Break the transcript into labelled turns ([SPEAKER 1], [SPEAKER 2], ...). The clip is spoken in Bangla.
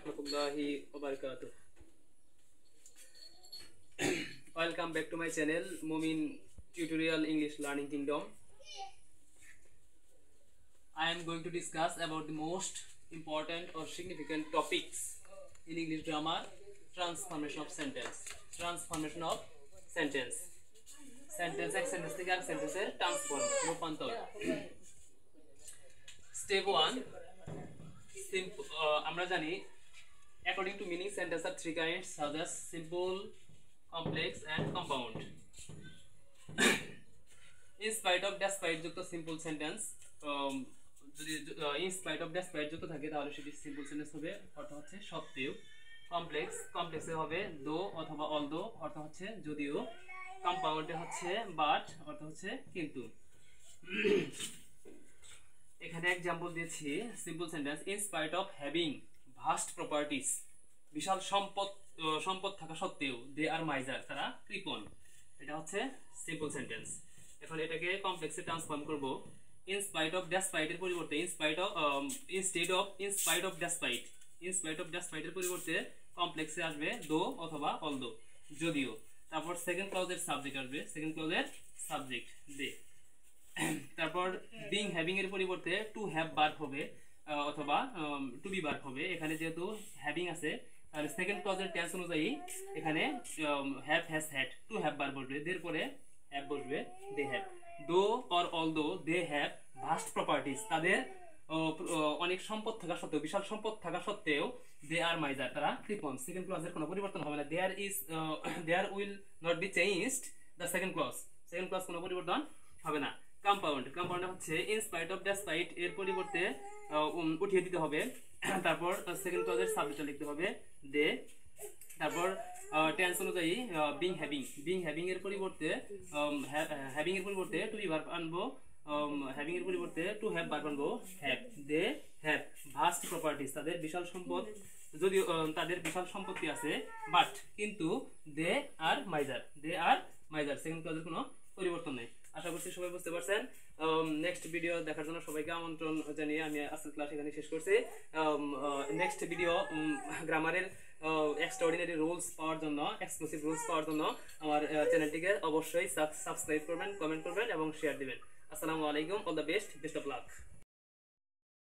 [SPEAKER 1] warahmatullahi wabarakatuh. Welcome back to my channel, Momin Tutorial English Learning Kingdom. I am going to discuss about the most important or significant topics in English grammar: transformation of sentence. Transformation of sentence. Sentence এক সেন্টেন্স থেকে আরেক সেন্টেন্সের ট্রান্সফর্ম রূপান্তর। Step 1. আমরা জানি according to meaning sentence are three kinds such as simple, complex and compound. In spite of despite যুক্ত simple sentence যদি in spite of despite যুক্ত থাকে তাহলে সেটি simple sentence হবে, অর্থ হচ্ছে সত্ত্বেও। complex এ হবে though অথবা although, অর্থ হচ্ছে যদিও। compound এ হচ্ছে but, অর্থ হচ্ছে কিন্তু। এখানে एग्जांपल দিয়েছি simple sentence in spite of having vast properties, বিশাল সম্পদ থাকা সত্ত্বেও দে আর মাইজার, তারা কৃপণ। এটা হচ্ছে সিম্পল সেন্টেন্স। এখন এটাকে কমপ্লেক্সে ট্রান্সফর্ম করব। ইন স্পাইট অফ ডেসপাইট এর পরিবর্তে instead of in spite of despite এর পরিবর্তে কমপ্লেক্সে আসবে দো অথবা অলদো, যদিও। তারপর সেকেন্ড ক্লজের সাবজেক্ট আসবে, সেকেন্ড ক্লজের সাবজেক্ট দে। তারপর বিং হ্যাভিং এর পরিবর্তে টু হ্যাভ ভার্ব হবে অথবা টু বি ভার্ব হবে। এখানে যেহেতু হ্যাভিং আছে তাহলে সেকেন্ড ক্লজের টেন্স অনুযায়ী এখানে have has had, to have verb বসবে, দের পরে হ্যাভ বসবে, they have. Though or although they have vast properties, তাদের অনেক সম্পদ থাকা সত্ত্বেও, বিশাল সম্পদ থাকা সত্ত্বেও দে আর মাইজার, তারা কৃপণ। সেকেন্ড ক্লজের কোনো পরিবর্তন হবে না। There will not be changed the second clause কোনো পরিবর্তন হবে না। কম্পাউন্ড হচ্ছে ইন স্পাইট অফ ডেসপাইট এর পরিবর্তে উঠিয়ে দিতে হবে। তারপর সেকেন্ড ক্লজের সাবজেক্ট লিখতে হবে দে। তারপর টেন্স অনুযায়ী বিং হ্যাভিং এর পরিবর্তে টু বি ভার্ব আনবো, হ্যাভিং এর পরিবর্তে টু হ্যাভ ভার্ব আনবো have. They have vast properties, তাদের বিশাল সম্পদ, যদিও তাদের বিশাল সম্পত্তি আছে, বাট কিন্তু দে আর মাইজার, সেকেন্ড ক্লজের কোনো পরিবর্তন নেই। আশা করছি সবাই বুঝতে পারছেন। নেক্সট ভিডিও দেখার জন্য সবাইকে আমন্ত্রণ জানিয়ে আমি আজকের ক্লাস এখানে শেষ করছি। নেক্সট ভিডিও গ্রামারের এক্সট্রাঅর্ডিনারি রুলস পাওয়ার জন্য, এক্সক্লুসিভ রুলস পাওয়ার জন্য আমার চ্যানেলটিকে অবশ্যই সাবস্ক্রাইব করবেন, কমেন্ট করবেন এবং শেয়ার দিবেন। আসসালামু আলাইকুম, all the best of luck.